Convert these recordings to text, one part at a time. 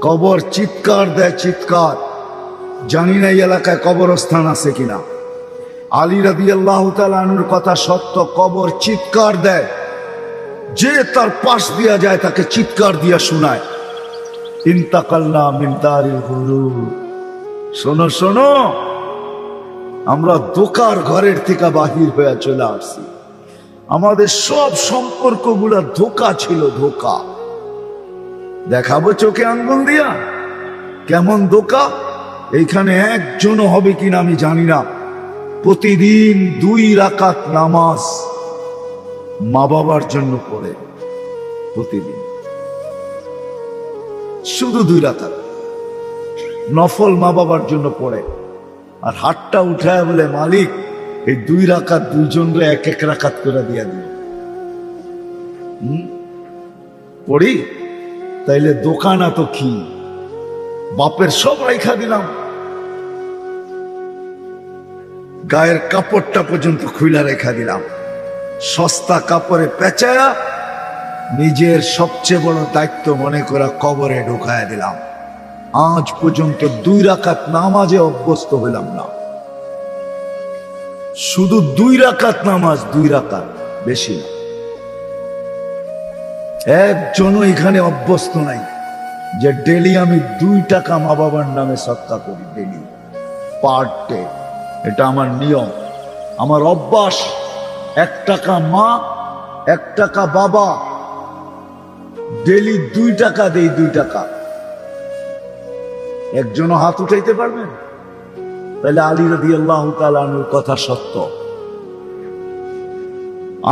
কবর চিৎকার দেয়, চিৎকার। জানি না এই এলাকায় কবরস্থান আছে কিনা। আলী রাদিয়াল্লাহু তাআলা আনহুর কথা সত্য, কবর চিৎকার দেয়, যে তার পাশ দিয়া যায় তাকে চিৎকার দিয়া শোনায়, ইন্তাকালনা মিন দারিল গুরুর। শোনো শোনো, আমরা ধোঁকার ঘরের থেকে বাহির হয়ে চলে আসছি। আমাদের সব সম্পর্কগুলো ধোঁকা ছিল, ধোঁকা। দেখাবো চোখে আঙ্গুল দিয়া কেমন ধোঁকা। এইখানে একজনও হবে কিনা আমি জানি না, প্রতিদিন 2 রাকাত নামাজ মা বাবার জন্য পড়ে, প্রতিদিন শুধু 2 রাকাত নফল মা বাবার জন্য পড়ে। আর হাতটা উঠায় বলে, মালিক এই 2 রাকাত দুইজনরে 1-1 রাকাত করে দিয়া দিও। পড়ি তাইলে দোকানা তো কি, বাপের সব রাইখা দিলাম, গায়ের কাপড়টা পর্যন্ত খুইলা রেখা দিলাম, সস্তা কাপড়ে পেঁচায়া নিজের সবচেয়ে বড় দায়িত্ব মনে করা কবরে ঢুকায়া দিলাম। আজ পর্যন্ত 2 রাকাত নামাজে অভ্যস্ত হইলাম না। শুধু 2 রাকাত নামাজ, 2 রাকাত, বেশি না। একজনও এখানে অভ্যস্ত নাই যে ডেলি আমি 2 টাকা মা বাবার নামে সৎকা করি, ডেলি, পার ডে। এটা আমার নিয়ম, আমার অভ্যাস। 1 টাকা মা, 1 টাকা বাবা, ডেলি 2 টাকা দেই, 2 টাকা। একজনও হাত উঠাইতে পারবেন? তাহলে আলী রাদিয়াল্লাহু তাআলা আনহুর কথা সত্য,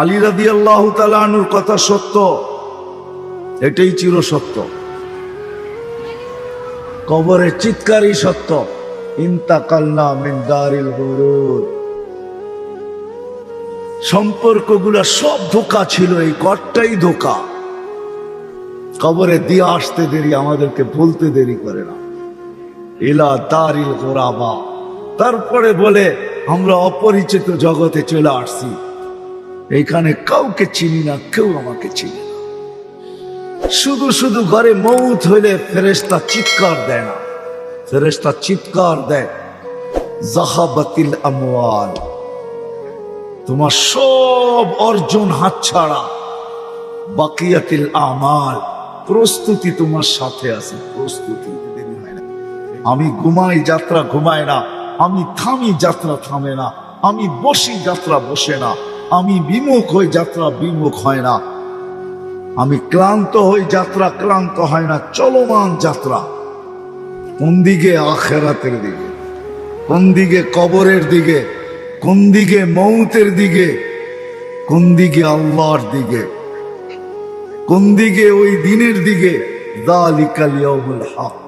আলী রাদিয়াল্লাহু তাআলা আনহুর কথা সত্য, এটাই চির সত্য। কবরের চিৎকারই সত্য, ইন্তাকালনা মিন দারিল গুরুর। সম্পর্কগুলা সব ধোঁকা ছিল, এই ঘরটাই ধোঁকা। কবরে দিয়ে আসতে দেরি, আমাদেরকে বলতে দেরি করে না, ইলা দারিল গুরাবা। তারপরে বলে আমরা অপরিচিত জগতে চলে আসছি, এইখানে কাউকে চিনি না, কেউ আমাকে চিনি না। শুধু শুধু ঘরে মৌত হইলে ফেরেশতা চিৎকার দেয় না, ফেরেশতা চিৎকার দেয়, যাহাবাতিল আমওয়াল, তোমার সব অর্জন হাতছাড়া, বাকিয়াতিল আমাল, প্রস্তুতি তোমার সাথে আছে, প্রস্তুতি। আমি ঘুমাই, যাত্রা ঘুমায় না, আমি থামি, যাত্রা থামে না, আমি বসি, যাত্রা বসে না, আমি বিমুখ হই, যাত্রা বিমুখ হয় না, আমি ক্লান্ত হই, যাত্রা ক্লান্ত হয় না, চলমান যাত্রা। কোন দিকে? আখিরাতের দিকে। কোন দিকে? কবরের দিকে। কোন দিকে? মৌতের দিকে। কোন দিকে? আল্লাহর দিকে। কোন দিকে? ওই দিনের দিকে। যালিকাল ইয়াউমুল হক,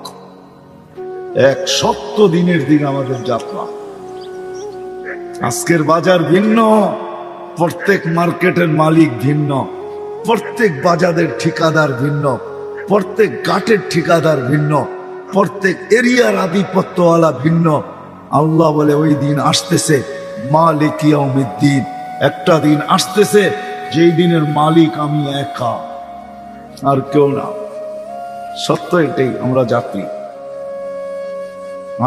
এক সত্য দিনের দিন আমাদের যাত্রা। আজকের বাজার ভিন্ন, প্রত্যেক মার্কেটের মালিক ভিন্ন, প্রত্যেক বাজারের ঠিকাদার ভিন্ন, প্রত্যেক ঘাটের ঠিকাদার ভিন্ন, প্রত্যেক এরিয়ার আধিপত্যওয়ালা ভিন্ন। আল্লাহ বলে ওই দিন আসতেছে, মালিক ইয়াউমিদ্দিন, একটা দিন আসতেছে যেই দিনের মালিক আমি একা, আর কেউ না। সত্য এটাই, আমরা যাত্রী।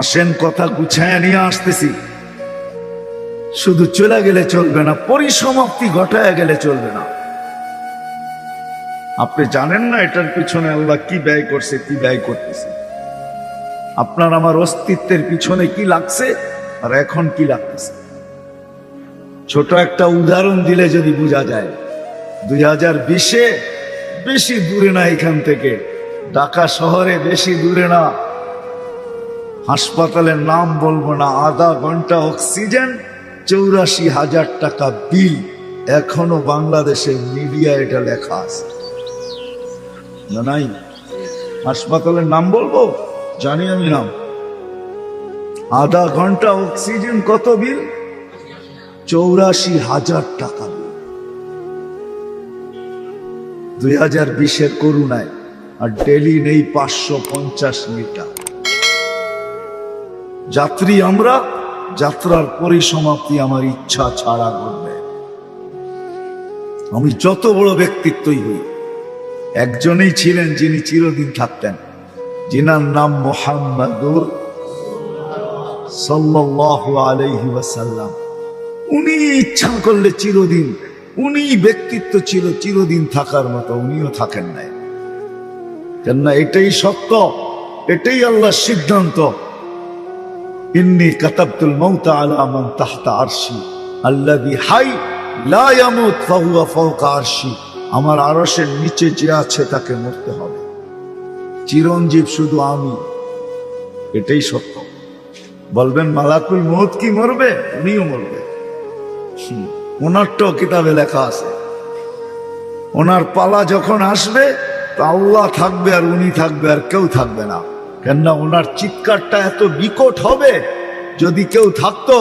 আসেন, কথা গুছায় নিয়ে আসতেছি। শুধু চলে গেলে চলবে না, পরিসমাপ্তি ঘটায় গেলে চলবে না। আপনি জানেন না এটার পিছনে আল্লাহ কি ব্যয় করছে, কি ব্যয় করতেছে। আপনার আমার অস্তিত্বের পিছনে কি লাগছে আর এখন কি লাগতেছে। ছোট একটা উদাহরণ দিলে যদি বোঝা যায়, 2020-এ, বেশি দূরে না এখান থেকে, ঢাকা শহরে বেশি দূরে না, হাসপাতালের নাম বলবো না, আধা ঘন্টা অক্সিজেন, 84,000 টাকা বিল। এখনো বাংলাদেশের মিডিয়া এটা লেখা আছে না? নাই? হাসপাতালের নাম বলবো? জানি আমি নাম। আধা ঘন্টা অক্সিজেন কত বিল? 84,000 টাকা বিল। 2020-এর করুণায়। আর ডেলি নেই 550 লিটার। যাত্রী আমরা, যাত্রার পরিসমাপ্তি আমার ইচ্ছা ছাড়া ঘটবে। আমি যত বড় ব্যক্তিত্বই হই, একজনেই ছিলেন যিনি চিরদিন থাকতেন, जिनार नाम मुहम्मदुर সাল্লাল্লাহু আলাইহি ওয়াসাল্লাম। উনি ইচ্ছা করলে চিরদিন, উনি ব্যক্তিত্ব ছিল চিরদিন থাকার মতো, উনিও থাকেন নাই। কেননা এটাই সত্য, এটাই আল্লাহর সিদ্ধান্ত। ইন্নী কাতাবতুল মাউতা আলা মান তাহতা আরশি আল্লাযী হাই লা ইয়ামুত ফাহুয়া ফাওকা আরশি। আমার আরশের নিচে যে আছে তাকে মরতে হবে, চিরঞ্জীব শুধু আমি, এটাই সত্য। বলবেন মালাকুল মউত কি মরবে? উনিও মরবে, ওনারটাও কিতাবে লেখা আছে। ওনার পালা যখন আসবে তা আল্লাহ থাকবে আর উনি থাকবে, আর কেউ থাকবে না। কেননা ওনার চিৎকারটা এত বিকট হবে, যদি কেউ থাকতো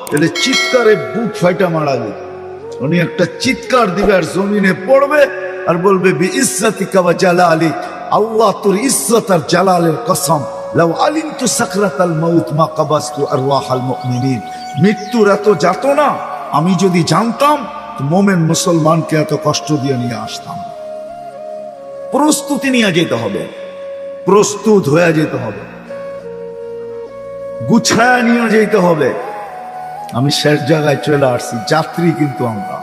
তাহলে চিৎকারে বুক ফাইটা মারা যেত। উনি একটা চিৎকার দিবে আর জমিনে পড়বে আর বলবে বিইজ্জাতিকা ওয়া জালালিক, আল্লাহ তোর ইজ্জত আর জালালের কসম, লাউ আলিমতু সাকরাতাল মাউত মা কাবাসতু আরওয়াহাল মুমিনিন। মৃত্যুর এত যাতনা আমি যদি জানতাম তো মোমেন মুসলমানকে এত কষ্ট দিয়ে নিয়ে আসতাম। প্রস্তুতি নিয়ে যেতে হবে, প্রস্তুত হয়ে যেতে হবে, গুছায় নিয়ে যেতে হবে। আমি শেষ জায়গায় চলে আসছি, যাত্রী কিন্তু আমরা,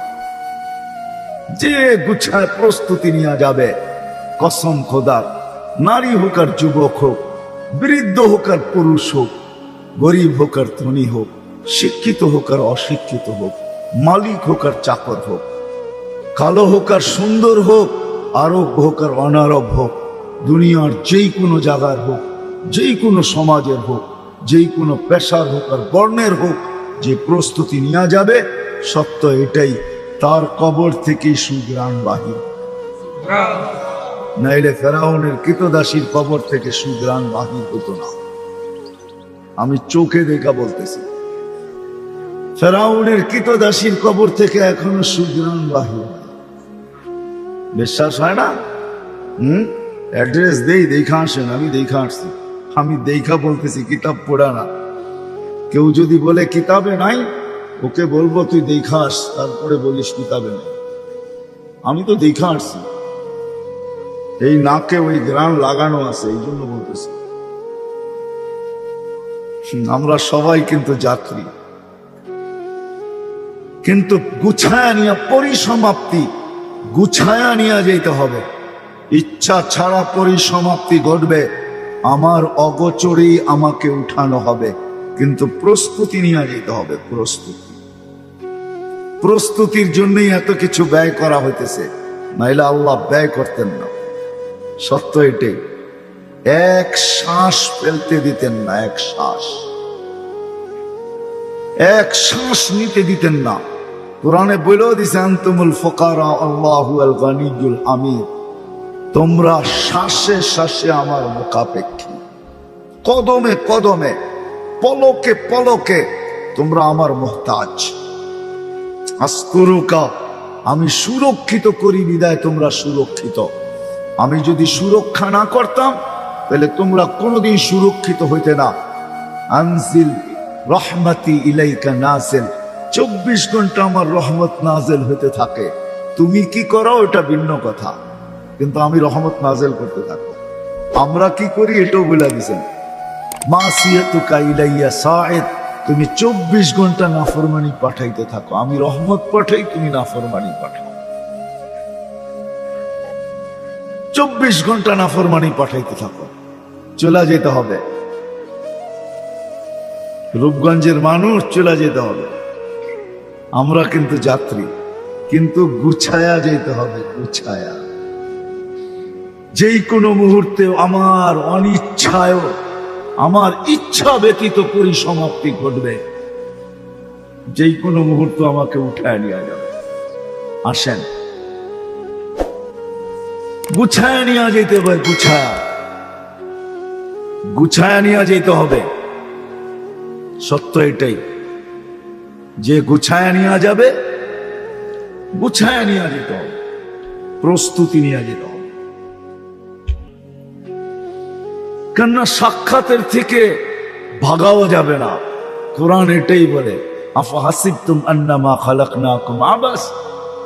যে গুছায় প্রস্তুতি নিয়ে যাবে, কসম খোদার, নারী হোক আর যুবক হোক, বৃদ্ধ হোক আর পুরুষ হোক, গরিব হোক আর ধনী হোক, শিক্ষিত হোক আর অশিক্ষিত হোক, মালিক হোক আর চাকর হোক, কালো হোক আর সুন্দর হোক, আরব হোক আর অনারব হোক, দুনিয়ার যেই কোনো জায়গার হোক, যেই কোনো সমাজের হোক, যেই কোনো পেশার হোক আর বর্ণের হোক, যে প্রস্তুতি নেওয়া যাবে, সত্য এটাই, তার কবর থেকেই সুঘ্রাণ বাহির। নাইলে ফেরাউনের কৃতদাসীর কবর থেকে সুঘ্রাণ বাহির হতো না। আমি চোখে দেখা বলতেছি, ফেরাউনের কৃতদাসীর কবর থেকে এখনো সুঘ্রাণ বাহির। বিশ্বাস হয় না? অ্যাড্রেস দেই, দেখা আসেন। আমি দেখা আসছি, আমি দেখা বলতেছি, কিতাব পড়া না। কেউ যদি বলে কিতাবে নাই, ওকে বলবো তুই দেখা আস, তারপরে বলিস কিতাবে নাই। আমি তো দেখা আসছি, এই নাকে ওই গ্রাম লাগানো আছে, এই জন্য বলতেছি। আমরা সবাই কিন্তু যাত্রী, কিন্তু গুছায়া নিয়ে পরিসমাপ্তি, গুছায়া নিয়ে যেতে হবে। ইচ্ছা ছাড়া পরিসমাপ্তি ঘটবে, আমার অগোচরেই আমাকে উঠানো হবে, কিন্তু প্রস্তুতি নিয়ে যেতে হবে। প্রস্তুতি, প্রস্তুতির জন্যই এত কিছু ব্যয় করা হইতেছে, নাইলে আল্লাহ ব্যয় করতেন না। সত্য এটাই, এক শ্বাস ফেলতে দিতেন না, এক শ্বাস, এক শ্বাস নিতে দিতেন না। কোরআনে বলেও দিছে আনতুমুল ফুকারা আল্লাহু আল গনিয়ুল হামিদ। তোমরা শ্বাসে শ্বাসে আমার মুখাপেক্ষী, কদমে কদমে, পলকে পলকে তোমরা আমার মুহতাজ। আস্তুরুকা, আমি সুরক্ষিত করি বিদায় তোমরা সুরক্ষিত। আমি যদি সুরক্ষা না করতাম তাহলে তোমরা কোনোদিন সুরক্ষিত হইতে না। আনজিল রহমতি ইলাইকা নাজিল, 24 ঘন্টা আমার রহমত নাজিল হইতে থাকে। তুমি কি করো ওটা ভিন্ন কথা, কিন্তু আমি রহমত নাজিল করতে থাকবো। আমরা কি করি এটাও বলে দিছেন, মাসিয়াতুকা ইলাইয়া সাইদ, তুমি 24 ঘন্টা নাফরমানি পাঠাইতে থাকো, আমি রহমত পাঠাই, তুমি নাফরমানি পাঠাও। 24 ঘন্টা নাফরমানি পাঠাইতে থাকো, চলে যেতে হবে। রূপগঞ্জের মানুষ চলে যেতে হবে, আমরা কিন্তু যাত্রী, কিন্তু গুছায়া যেতে হবে, গুছায়া। যেই কোনো মুহূর্তে আমার অনিচ্ছায়, আমার ইচ্ছা ব্যতীত পরিসমাপ্তি ঘটবে, যেই কোনো মুহূর্ত আমাকে উঠায় নিয়ে যাবে। আসেন, গুছায়া নিয়ে যেতে হবে, গুছায়া, গুছায়া নিয়ে যেতে হবে। সত্য এটাই, যে গুছায়া নিয়ে যাবে, গুছায়া নিয়ে যেতে হবে, প্রস্তুতি নিয়ে যেতে হবে। কেননা সাক্ষাতের থেকে ভাগাও যাবে না। কোরআন এটাই বলে, আফাহাসিবতুম আন্নামা খালাকনাকুম আবাস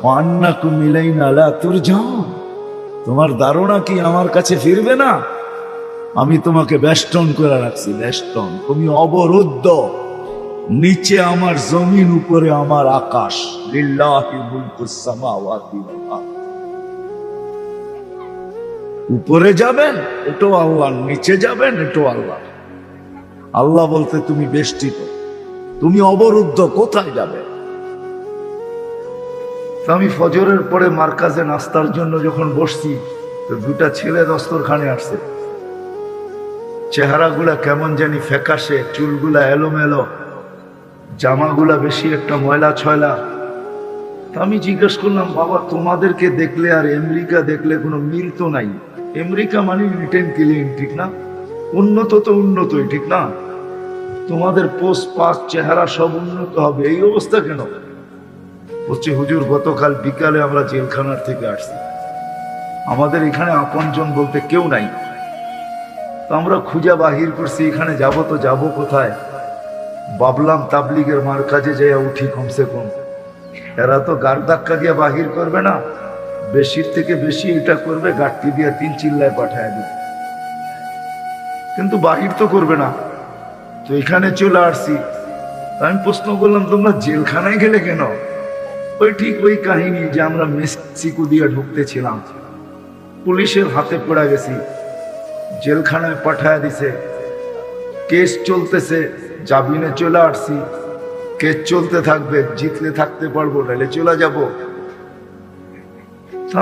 ওয়া আন্নাকুম ইলাইনা লা তুরজাউন। তোমার ধারণা কি আমার কাছে ফিরবে না? আমি তোমাকে বেষ্টন করে রাখছি, বেষ্টন। তুমি অবরুদ্ধ। নিচে আমার জমিন, উপরে আমার আকাশ। লিল্লাহি মুলকুস সামাওয়াতি ওয়াল আরদ। উপরে যাবেন এটাও আল্লাহ, নিচে যাবেন এটাও আল্লাহ। আল্লাহ বলতে তুমি বেষ্টিত, তুমি অবরুদ্ধ, কোথায় যাবে? আমি ফজরের পরে মার্কাজে নাস্তার জন্য যখন বসছি, তো দুটা ছেলে দস্তরখানে আসছে। চেহারাগুলা কেমন জানি ফ্যাকাশে, চুলগুলা এলোমেলো, জামাগুলা বেশি একটা ময়লা ছয়লা। আমি জিজ্ঞেস করলাম, বাবা তোমাদেরকে দেখলে আর আমেরিকা দেখলে কোনো মিল তো নাই। আমেরিকা মানে রিটেন ক্লিন, ঠিক না? উন্নত তো উন্নতই, ঠিক না? তোমাদের পোস্ট পাস চেহারা সব উন্নত হবে, এই অবস্থা কেন? বলছি, হুজুর গতকাল বিকালে আমরা জেলখানার থেকে আসছি, আমাদের এখানে আপনজন বলতে কেউ নাই। তো আমরা খুঁজা বাহির করছি, এখানে যাব তো যাব কোথায়? ভাবলাম তাবলিগের মার্কাজে যাইয়া উঠি কমসে কম। এরা তো গাড় ধাক্কা দিয়ে বাহির করবে না, বেশির থেকে বেশি এটা করবে, গাড়টি দিয়ে 3 চিল্লায় পাঠায় দিবে, কিন্তু বাহির তো করবে না। তো এখানে চলে আসছি। আমি প্রশ্ন করলাম, তোমরা জেলখানায় গেলে কেন? ওই ঠিক ওই কাহিনী যে আমরা মেক্সিকো দিয়ে ঢুকতেছিলাম, পুলিশের হাতে পড়ে গেছি, জেলখানায় পাঠায় দিছে, কেস চলতেছে, জামিনে চলে আসছি, কেস চলতে থাকবে, জিতলে থাকতে পারবো, নাহলে চলে যাব।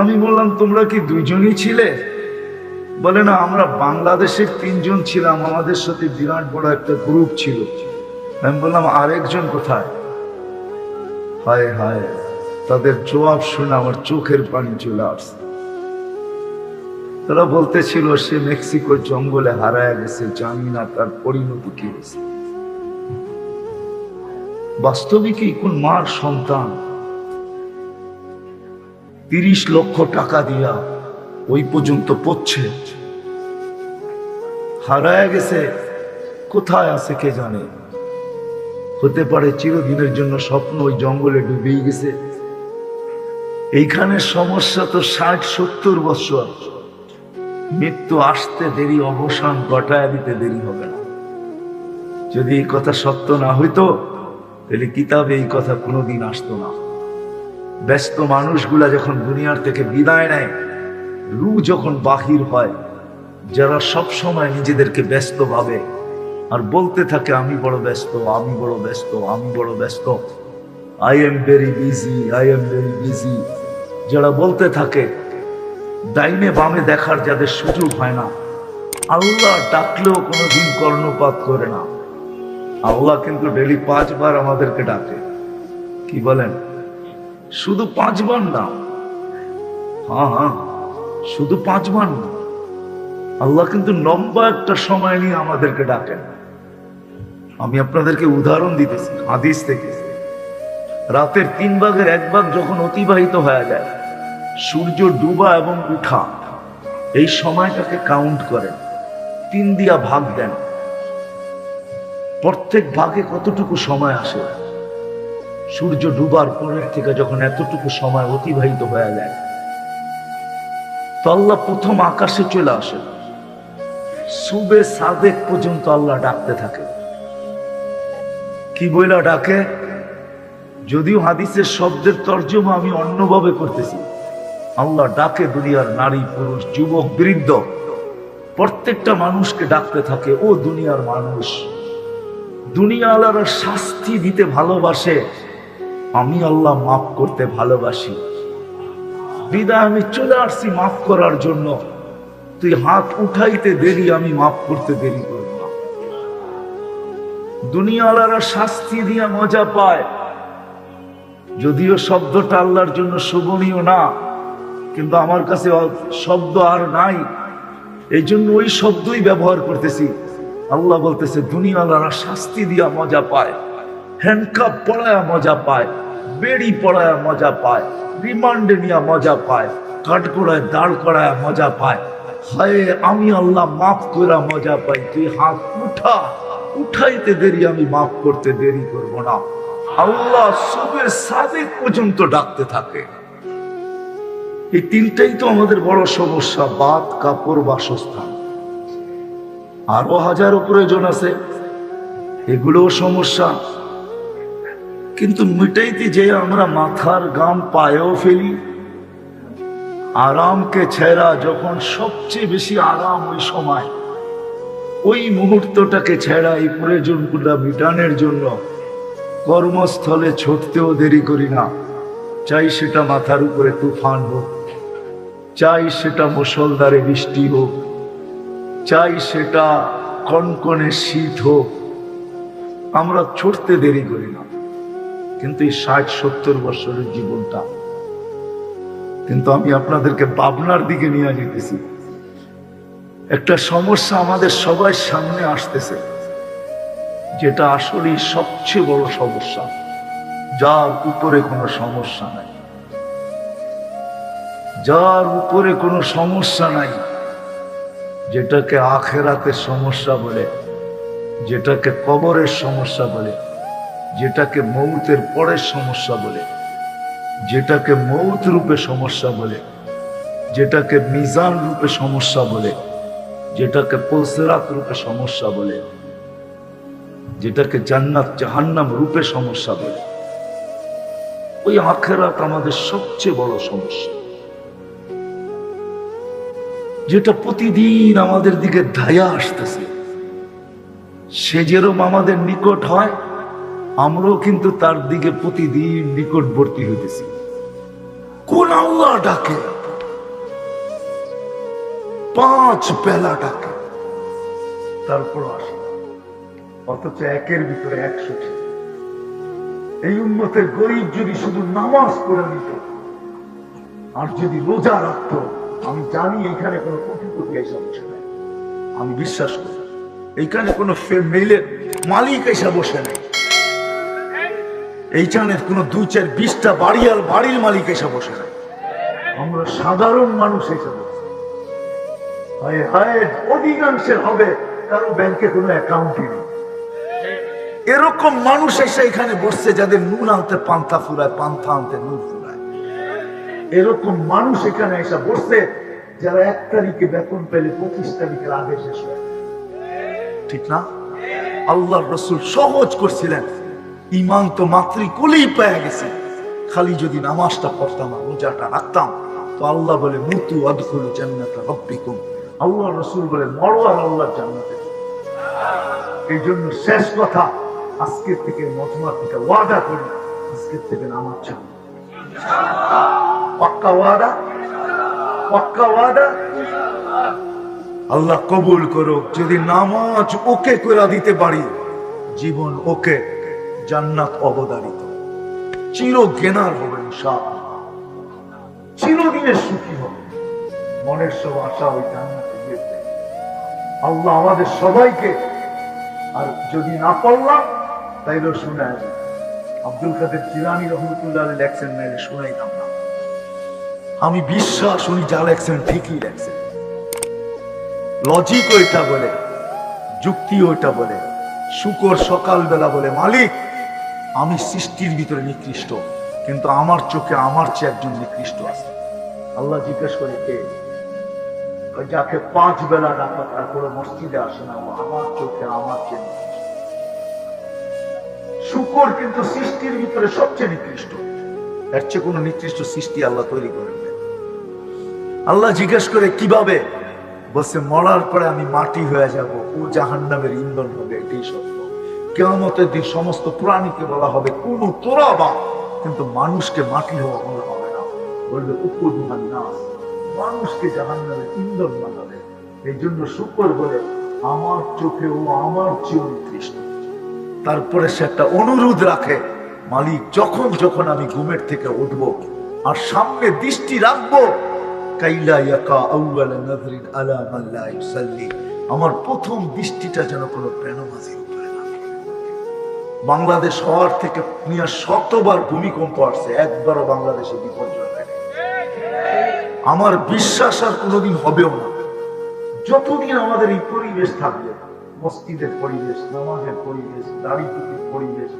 আমি বললাম, তোমরা কি 2 জনই ছিলে? বলে না, আমরা বাংলাদেশের 3 জন ছিলাম, আমাদের সাথে বিরাট বড় একটা গ্রুপ ছিল। আমি বললাম, আরেকজন কোথায়? হায় হায়, তাদের জবাব শুনে আমার চোখের পানি চলে আসছে। তারা বলতেছিল, সে মেক্সিকোর জঙ্গলে হারায় গেছে, জানি না তার পরিণতি কি হয়েছে। বাস্তবিকই কোন মার সন্তান 30 লক্ষ টাকা দিয়া ওই পর্যন্ত পড়ছে, হারায় গেছে, কোথায় আছে কে জানে? হতে পারে চিরদিনের জন্য স্বপ্ন ওই জঙ্গলে ডুবেই গেছে। এইখানে সমস্যা তো 60-70 বছর। মৃত্যু আসতে দেরি, অবসান ঘটায় দিতে দেরি হবে না। যদি এই কথা সত্য না হইতো, তাহলে কিতাবে এই কথা কোনোদিন আসতো না। ব্যস্ত মানুষগুলা যখন দুনিয়ার থেকে বিদায় নেয়, রূহ যখন বাহির হয়, যারা সব সময় নিজেদেরকে ব্যস্ত ভাবে আর বলতে থাকে, আমি বড় ব্যস্ত, আমি বড় ব্যস্ত, আমি বড় ব্যস্ত, I am very busy, I am very busy, যারা বলতে থাকে, ডাইনে বামে দেখার যাদের সুযোগ হয় না, আল্লাহ ডাকলেও কোনোদিন কর্ণপাত করে না। আল্লাহ কিন্তু ডেলি 5 বার আমাদেরকে ডাকে। কি বলেন? শুধু 5 বার না, হ্যাঁ, শুধু 5 বার না, আল্লাহ কিন্তু লম্বা একটা সময় নিয়ে আমাদেরকে ডাকেন। আমি আপনাদেরকে উদাহরণ দিতেছি হাদিস থেকে। রাতের 3 ভাগের 1 ভাগ যখন অতিবাহিত হয়ে যায়, সূর্য ডুবা এবং উঠা, এই সময়টাকে কাউন্ট করেন, 3 দিয়া ভাগ দেন। প্রত্যেক ভাগে কতটুকু সময় আসে? সূর্য ডুবার পরের থেকে যখন এতটুকু সময় অতিবাহিত হয়ে যায়, তো আল্লাহ প্রথম আকাশে চলে আসে, সুবে সাদেক পর্যন্ত আল্লাহ ডাকতে থাকে। কি বইলা ডাকে? যদিও হাদিসের শব্দের তর্জমা আমি অন্যভাবে করতেছি। আল্লাহ ডাকে দুনিয়ার নারী, পুরুষ, যুবক, বৃদ্ধ, প্রত্যেকটা মানুষকে ডাকতে থাকে, ও দুনিয়ার মানুষ, দুনিয়া আল্লাহর শাস্তি দিতে ভালোবাসে, আমি আল্লাহ মাফ করতে ভালোবাসি। বিদায় আমি চলে আসছি মাফ করার জন্য, তুই হাত উঠাইতে দেরি, আমি মাফ করতে দেরি করব না। দুনিয়া আল্লাহর শাস্তি দিয়া মজা পায়, যদিও শব্দটা আল্লাহর জন্য শোভনীয় না, কিন্তু আমার কাছে শব্দ আর নাই, এই জন্য ওই শব্দই ব্যবহার করতেছি। আল্লাহ বলতেছে, দুনিয়া আল্লাহর শাস্তি দিয়া মজা পায়, হ্যান্ডকাপ পড়ায় মজা পায়, বেড়ি পড়ায় মজা পায়, রিমান্ডে নিয়ে মজা পায়, কাঠগোড়ায় দাঁড় করায় মজা পায়। হায়, আমি আল্লাহ মাফ করা মজা পাই, তুই হাত উঠাইতে দেরি, আমি মাফ করতে দেরি করব না। আল্লাহ সুবে সাদেক পর্যন্ত ডাকতে থাকে। এই 3টাই তো আমাদের বড় সমস্যা, বাত, কাপড়, বাসস্থান। আরো হাজারো প্রয়োজন আছে, এগুলোও সমস্যা। কিন্তু মিটাইতে যে আমরা মাথার গাম পায়েও ফেলি। আরামকে ছেড়া যখন সবচেয়ে বেশি আরাম ওই সময়, ওই মুহূর্তটাকে ছেড়া এই প্রয়োজনগুলো মিটানোর জন্য কর্মস্থলে ছুটতেও দেরি করি না। চাই সেটা মাথার উপরে তুফান হোক, চাই সেটা মুষলধারে বৃষ্টি হোক, চাই সেটা কনকনে শীত হোক, আমরা ছুটতে দেরি করি না। কিন্তু এই 60-70 বছরের জীবনটা, কিন্তু আমি আপনাদেরকে ভাবনার দিকে নিয়ে যেতেছি। একটা সমস্যা আমাদের সবার সামনে আসতেছে, যেটা আসলে সবচেয়ে বড় সমস্যা, যার উপরে কোনো সমস্যা নাই, যার উপরে কোনো সমস্যা নাই, যেটাকে আখেরাতের সমস্যা বলে, যেটাকে কবরের সমস্যা বলে, যেটাকে মৌতের পরের সমস্যা বলে, যেটাকে মৌত রূপে সমস্যা বলে, যেটাকে মিজান রূপে সমস্যা বলে, যেটাকে পুলসিরাত রূপে সমস্যা বলে, যেটাকে জান্নাত জাহান্নাম রূপে সমস্যা বলে, ওই আখিরাত আমাদের সবচেয়ে বড় সমস্যা, যেটা প্রতিদিন আমাদের দিকে ধায়া আসতেছে। সে যেরকম আমাদের নিকট হয়, আমরাও কিন্তু তার দিকে প্রতিদিন নিকটবর্তী হইতেছি। কোন আল্লাহ ডাকে, 5 বেলা ডাকে, তারপর আসে, অথচ একের ভিতরে 100 ছিল। এই উম্মতের গরিব যদি শুধু নামাজ পড়ে নিত আর যদি রোজা রাখত, আমি জানি এইখানে কোনো কোটি কোটি এসে বসে নাই, আমি বিশ্বাস করি এইখানে কোনো মেইলের মালিক এসে বসে নাই, এইখানে কোনো 2-4-20টা বাড়ির মালিক এসে বসে নাই, আমরা সাধারণ মানুষ এসে বসে। হায় হায়, অধিকাংশের হবে কারো ব্যাংকে কোনো অ্যাকাউন্টই নেই। এরকম মানুষ এসে এখানে বসছে যাদের নুন আনতে পান্থা ফুরায়, পান্থা আনতে নুন ফুরায়। এরকম মানুষ এখানে এসে বসছে যারা 1 তারিখে বেতন পেলে 25 তারিখের আগে শেষ হয়, ঠিক না? আল্লাহর রাসূল সহজ করছিলেন, ঈমান তো মাতৃকুলেই পেয়ে গেছে, খালি যদি নামাজটা পড়তাম আর রোজাটা রাখতাম, তো আল্লাহ বলে মুতু আদখুলু জান্নাতা রাব্বিকুম, আল্লাহর রাসূল বলে মরো আর আল্লাহর জান্নাতে। এই জন্য শেষ কথা, আজকে থেকে মজমা থেকে ওয়াদা করি, আজকে থেকে নামাজ ছাড়ব, পাক্কা ওয়াদা, পাক্কা ওয়াদা। আল্লাহ কবুল করুক। যদি নামাজ ওকে করে দিতে পারি, জীবন ওকে, জান্নাত অবধারিত, চির জ্ঞানার হবে ইনশাআল্লাহ, চিরদিনের সুখী হবে, মনের সব আশা ওই জান্নাতে যেতে। আল্লাহ আমাদের সবাইকে, আর যদি না পড়লাম তাইলেও শোনায়, আব্দুল কাদের জিলানী রহমতুল্লাহ লেখছেন, নাইলে শোনাইতাম না। আমি বিশ্বাস উনি যা লেখছেন ঠিকই লেখছেন, লজিক ওইটা বলে, যুক্তি ওইটা বলে। শুকর সকালবেলা বলে, মালিক আমি সৃষ্টির ভিতরে নিকৃষ্ট, কিন্তু আমার চোখে আমার চেয়ে একজন নিকৃষ্ট আছে। আল্লাহ জিজ্ঞেস করে, কে? যাকে 5 বেলা ডাকা তারপরে মসজিদে আসে না, আমার চোখে আমার চেয়ে নিকৃষ্ট। শুকর কিন্তু সৃষ্টির ভিতরে সবচেয়ে নিকৃষ্ট, এর চেয়ে কোন নিকৃষ্ট সৃষ্টি আল্লাহ তৈরি করেন। আল্লাহ জিজ্ঞেস করে কিভাবে? বলছে, মরার পরে আমি মাটি হয়ে যাব, ও জাহান্নামের ইন্ধন হবে, এটাই সত্য। কিয়ামতের দিন সমস্ত প্রাণীকে বলা হবে কোন তোরাবা, কিন্তু মানুষকে মাটি হওয়া বলা হবে না, বলবে উকুদুহান নাস, মানুষকে জাহান্নামের ইন্ধন বানাবে। এই জন্য শুকর বলে, আমার চোখে ও আমার চেয়ে নিকৃষ্ট। তারপরে সে একটা অনুরোধ রাখে, মালিক যখন যখন আমি ঘুমের থেকে উঠবো আর সামনে দৃষ্টি রাখবো, আমার প্রথম দৃষ্টিটা যেন কোনো প্রেরণাজির উপরে না। বাংলাদেশ হওয়ার থেকে নিয়ে 100বার ভূমিকম্প আসছে, একবারও বাংলাদেশে বিপর্যয় হয়। আমার বিশ্বাস আর কোনোদিন হবেও না, যতদিন আমাদের এই পরিবেশ থাকবে, মসজিদের পরিবেশ, নামাজের পরিবেশ, দাড়ি টুপির পরিবেশ,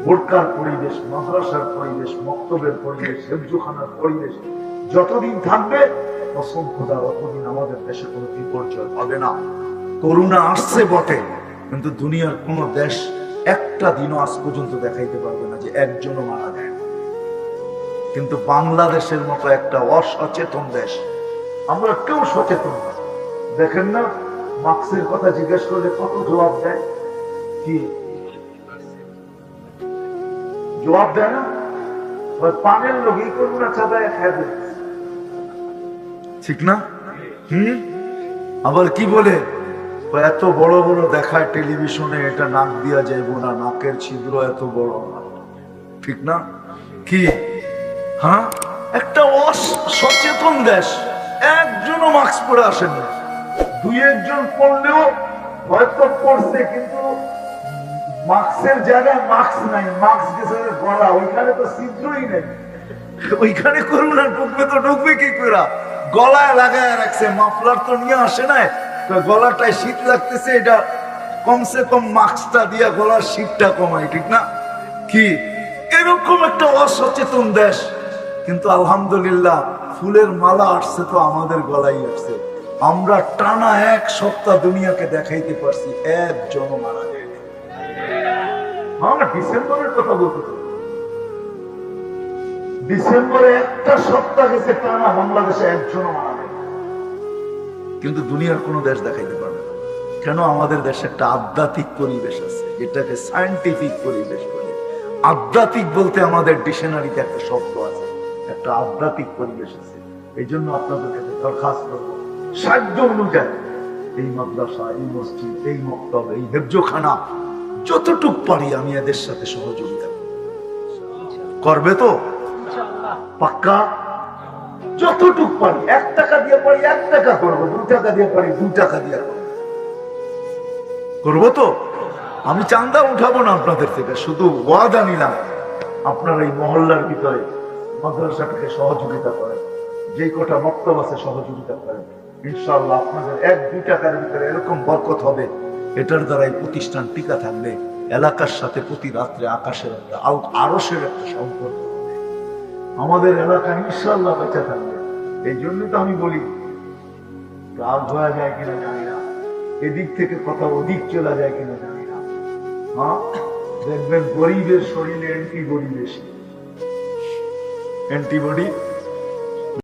বোরকার পরিবেশ, মাদ্রাসার পরিবেশ, মক্তবের পরিবেশ, হেফজখানার পরিবেশ যতদিন থাকবে, অসংখ্য অতদিন আমাদের দেশে কোনো বিপর্যয় হবে না। করোনা আসছে বটে, কিন্তু দুনিয়ার কোন দেশ একটা দিনও আজ পর্যন্ত দেখাইতে পারবে না যে একজনও মারা যায়। কিন্তু বাংলাদেশের মতো একটা অসচেতন দেশ, আমরা কেউ সচেতন না। দেখেন না, মাস্কের কথা জিজ্ঞেস করলে কত জবাব দেয়, কি জবাব দেয় না? পানের লোকই করোনা চাঁদায় খেয়ে দেয়, ঠিক না? আবার কি বলে, এত বড় বড় দেখায় টেলিভিশনে, এটা নাক দিয়া যাইব না, নাকের ছিদ্র এত বড় না, ঠিক না? কি হ্যাঁ, একটা অসচেতন দেশ, একজনও মাস্ক পরে আসেন না। দুই একজন পড়লেও হয়তো পড়ছে, কিন্তু মাস্কের জায়গায় মাস্ক নাই, মাস্ক গেছে গলা, ওইখানে তো ছিদ্রই নেই, ওইখানে করোনা ঢুকবে তো ঢুকবে কি করে? গলায় লাগায় রাখছে, মাফলার তো নিয়ে আসে নাই, গলাটায় শীত লাগতেছে, এটা কমসে কম মাস্কটা দিয়া গলার শীতটা কমায়, ঠিক না? কি এরকম একটা অসচেতন দেশ, কিন্তু আলহামদুলিল্লাহ ফুলের মালা আসছে তো আমাদের গলায় আসছে। আমরা টানা এক সপ্তাহ দুনিয়াকে দেখাইতে পারছি একজন মারা যায়। আমরা ডিসেম্বরের কথা বলতে, ডিসেম্বরে একটা সপ্তাহ গেছে টানা, বাংলাদেশে একজন মারা যায়, কিন্তু দুনিয়ার কোন দেশ দেখাইতে পারবে না। কেন? আমাদের দেশে একটা আধ্যাত্মিক পরিবেশ আছে, যেটাকে সায়েন্টিফিক পরিবেশ বলে। আধ্যাত্মিক বলতে আমাদের ডিকশনারিতে একটা শব্দ আছে, একটা আধ্যাত্মিক পরিবেশ আছে। এই জন্য আপনাদের কাছে দরখাস্ত করবো, সাধ্য অনুযায়ী এই মাদ্রাসা, এই মসজিদ, এই মক্তব, এই হেফজোখানা যতটুক পারি আমি এদের সাথে সহযোগিতা করবে তো পাক্কা? যতটুক পারি, 1 টাকা দিয়ে পারি 1 টাকা করবো, 2 টাকা দিয়ে পারি 2 টাকা দিয়ে করবো তো। আমি চান্দা উঠাবো না আপনাদের থেকে, শুধু ওয়াদা নিলাম আপনারা এই মহল্লার ভিতরে মাদ্রাসাটাকে সহযোগিতা করেন, যে কটা মক্তব আছে সহযোগিতা করেন। ইনশাআল্লাহ আপনাদের 1-2 টাকার ভিতরে এরকম বরকত হবে, এটার দ্বারাই প্রতিষ্ঠান টিকা থাকবে, এলাকার সাথে প্রতি রাত্রে আকাশের একটা আরশের একটা সম্পর্ক হবে, আমাদের এলাকা ইনশাআল্লাহ বেঁচে থাকবে। এই জন্য তো আমি বলি, রাগ হয়ে যায় কিনা জানি না, এদিক থেকে কথা ওদিক চলে যায় কিনা জানি না। হ্যাঁ, দেখবেন গরিবের শরীরে অ্যান্টিবডি বেশি, অ্যান্টিবডি